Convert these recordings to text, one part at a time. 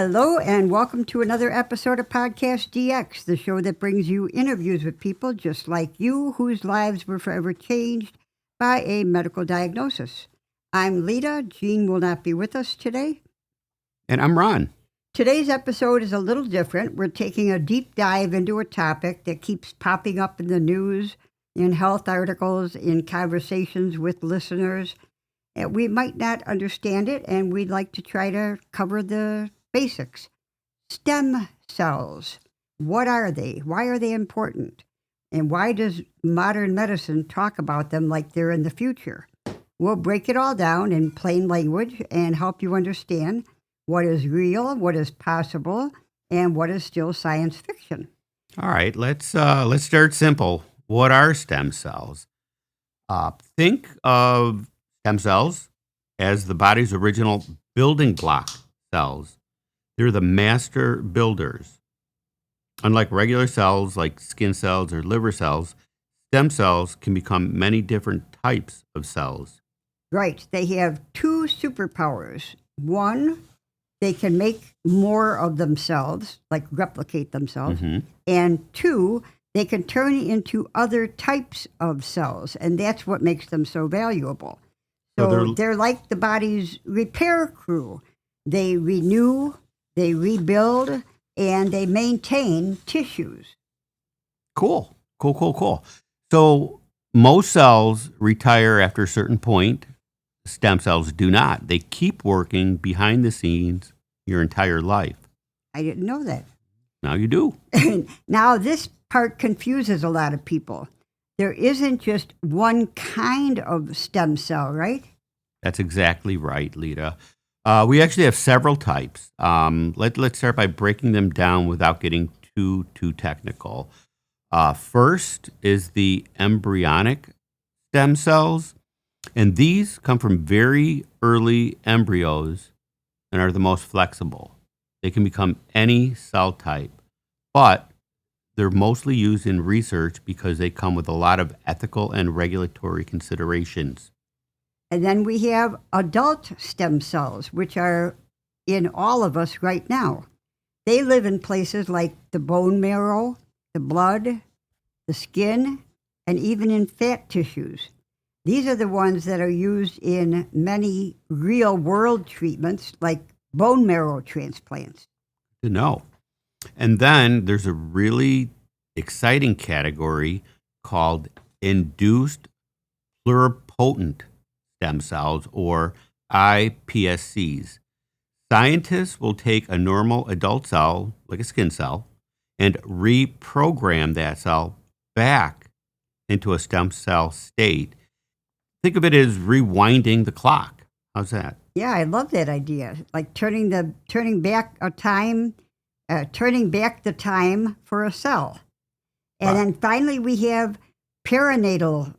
Hello, and welcome to another episode of PodcastDX, the show that brings you interviews with people just like you whose lives were forever changed by a medical diagnosis. I'm Lita. Jean will not be with us today. And I'm Ron. Today's episode is a little different. We're taking a deep dive into a topic that keeps popping up in the news, in health articles, in conversations with listeners. And we might not understand it, and we'd like to try to cover the basics. Stem cells. What are they? Why are they important? And why does modern medicine talk about them like they're in the future? We'll break it all down in plain language and help you understand what is real, what is possible, and what is still science fiction. All right, let's start simple. What are stem cells? Think of stem cells as the body's original building block cells. They're the master builders. Unlike regular cells like skin cells or liver cells, stem cells can become many different types of cells. Right. They have two superpowers. One, they can make more of themselves, like replicate themselves. Mm-hmm. And two, they can turn into other types of cells. And that's what makes them so valuable. So they're like the body's repair crew. They renew, they rebuild, and they maintain tissues. Cool. So most cells retire after a certain point. Stem cells do not. They keep working behind the scenes your entire life. I didn't know that. Now you do. Now this part confuses a lot of people. There isn't just one kind of stem cell, right? That's exactly right, Lita. We actually have several types. Let's start by breaking them down without getting too technical. First is the embryonic stem cells, and these come from very early embryos and are the most flexible. They can become any cell type, but they're mostly used in research because they come with a lot of ethical and regulatory considerations. And then we have adult stem cells, which are in all of us right now. They live in places like the bone marrow, the blood, the skin, and even in fat tissues. These are the ones that are used in many real-world treatments like bone marrow transplants. To know. And then there's a really exciting category called induced pluripotent stem cells, or iPSCs. Scientists will take a normal adult cell, like a skin cell, and reprogram that cell back into a stem cell state. Think of it as rewinding the clock. How's that? Yeah, I love that idea. Like turning back the time for a cell. And then finally we have perinatal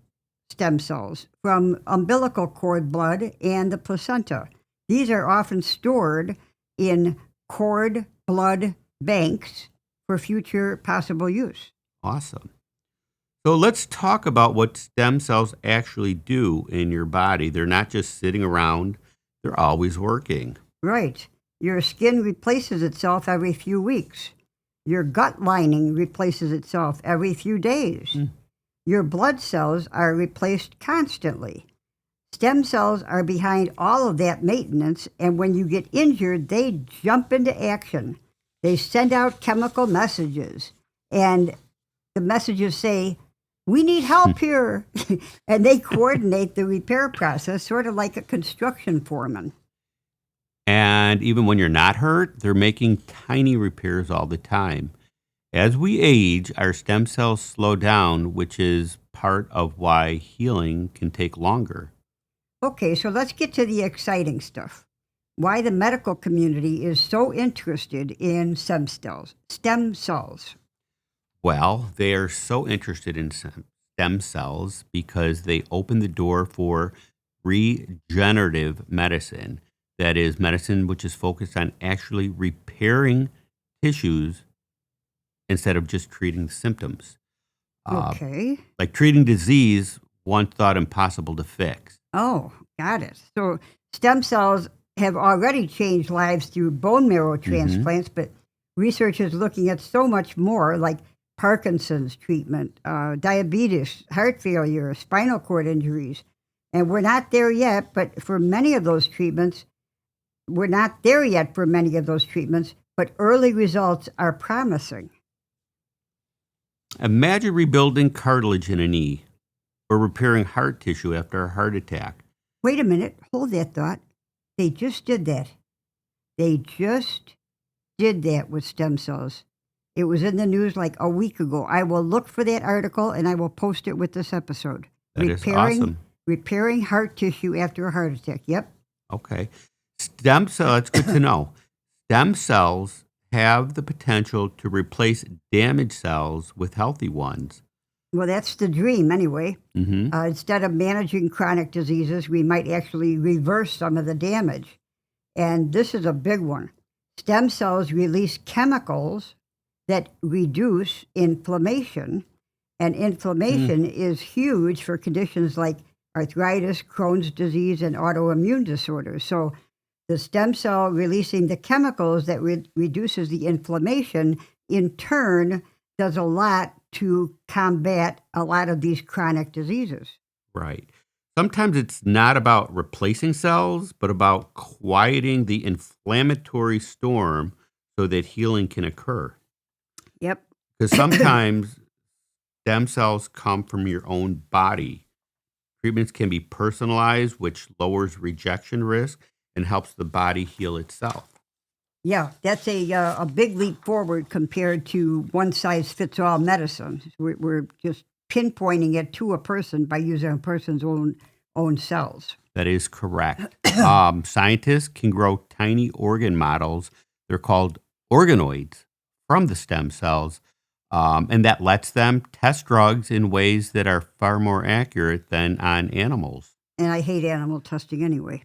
stem cells from umbilical cord blood and the placenta. These are often stored in cord blood banks for future possible use. Awesome. So let's talk about what stem cells actually do in your body. They're not just sitting around, they're always working. Right. Your skin replaces itself every few weeks. Your gut lining replaces itself every few days. Your blood cells are replaced constantly. Stem cells are behind all of that maintenance, and when you get injured, they jump into action. They send out chemical messages, and the messages say, "We need help here," and they coordinate the repair process, sort of like a construction foreman. And even when you're not hurt, they're making tiny repairs all the time. As we age, our stem cells slow down, which is part of why healing can take longer. Okay, so let's get to the exciting stuff. Why the medical community is so interested in stem cells. Well, they are so interested in stem cells because they open the door for regenerative medicine. That is, medicine which is focused on actually repairing tissues instead of just treating symptoms. Okay. Like treating disease once thought impossible to fix. Oh, got it. So stem cells have already changed lives through bone marrow transplants, but research is looking at so much more, like Parkinson's treatment, diabetes, heart failure, spinal cord injuries. And we're not there yet, but for many of those treatments, but early results are promising. Imagine rebuilding cartilage in a knee or repairing heart tissue after a heart attack. Wait a minute, hold that thought. They just did that. They just did that with stem cells. It was in the news like a week ago. I will look for that article and I will post it with this episode. That is awesome. Repairing heart tissue after a heart attack. Yep. Okay. Stem cell, that's good to know. Stem cells have the potential to replace damaged cells with healthy ones. Well, that's the dream anyway. Mm-hmm. Instead of managing chronic diseases, we might actually reverse some of the damage. And this is a big one. Stem cells release chemicals that reduce inflammation. And inflammation is huge for conditions like arthritis, Crohn's disease, and autoimmune disorders. So the stem cell releasing the chemicals that reduces the inflammation, in turn, does a lot to combat a lot of these chronic diseases. Right. Sometimes it's not about replacing cells, but about quieting the inflammatory storm so that healing can occur. Yep. Because sometimes stem cells come from your own body. Treatments can be personalized, which lowers rejection risk and helps the body heal itself. Yeah, that's a big leap forward compared to one-size-fits-all medicine. We're just pinpointing it to a person by using a person's own cells. That is correct. Scientists can grow tiny organ models. They're called organoids from the stem cells, and that lets them test drugs in ways that are far more accurate than on animals. And I hate animal testing anyway.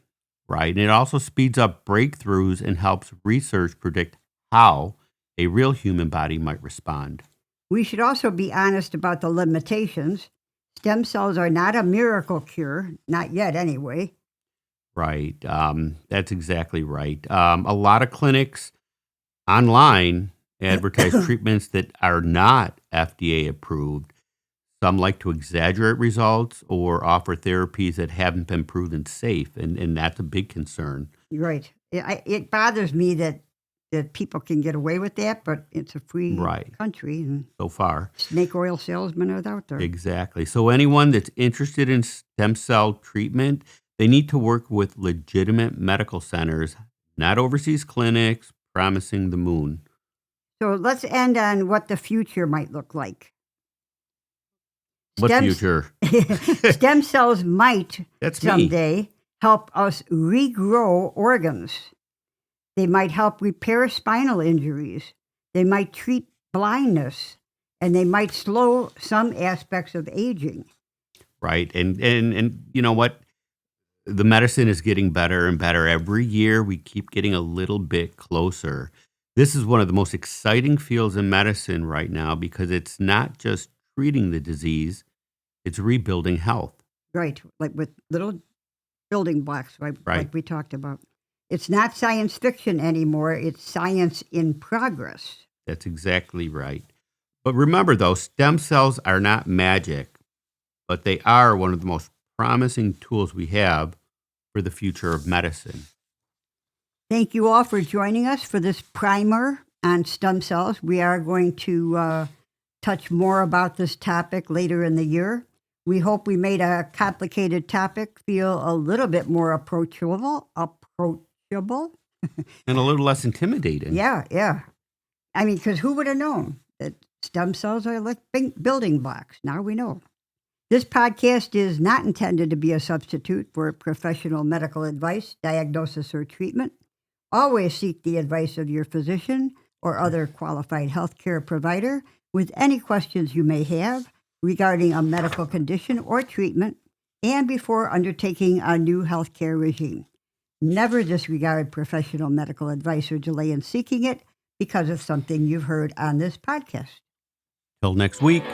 Right. And it also speeds up breakthroughs and helps research predict how a real human body might respond. We should also be honest about the limitations. Stem cells are not a miracle cure, not yet anyway. Right. That's exactly right. A lot of clinics online advertise treatments that are not FDA approved. Some like to exaggerate results or offer therapies that haven't been proven safe, and that's a big concern. Right. It bothers me that people can get away with that, but it's a free country. And so far, snake oil salesmen are out there. Exactly. So anyone that's interested in stem cell treatment, they need to work with legitimate medical centers, not overseas clinics promising the moon. So let's end on what the future might look like. What future? Stem cells might That's someday help us regrow organs. They might help repair spinal injuries. They might treat blindness, and they might slow some aspects of aging. Right. And you know what? The medicine is getting better and better. Every year we keep getting a little bit closer. This is one of the most exciting fields in medicine right now because it's not just treating the disease, it's rebuilding health. Right, like with little building blocks, like we talked about. It's not science fiction anymore, it's science in progress. That's exactly right. But remember, though, stem cells are not magic, but they are one of the most promising tools we have for the future of medicine. Thank you all for joining us for this primer on stem cells. We are going to touch more about this topic later in the year. We hope we made a complicated topic feel a little bit more approachable. And a little less intimidating. Yeah. I mean, because who would have known that stem cells are like building blocks? Now we know. This podcast is not intended to be a substitute for professional medical advice, diagnosis, or treatment. Always seek the advice of your physician or other qualified healthcare provider with any questions you may have regarding a medical condition or treatment and before undertaking a new healthcare regime. Never disregard professional medical advice or delay in seeking it because of something you've heard on this podcast. Till next week.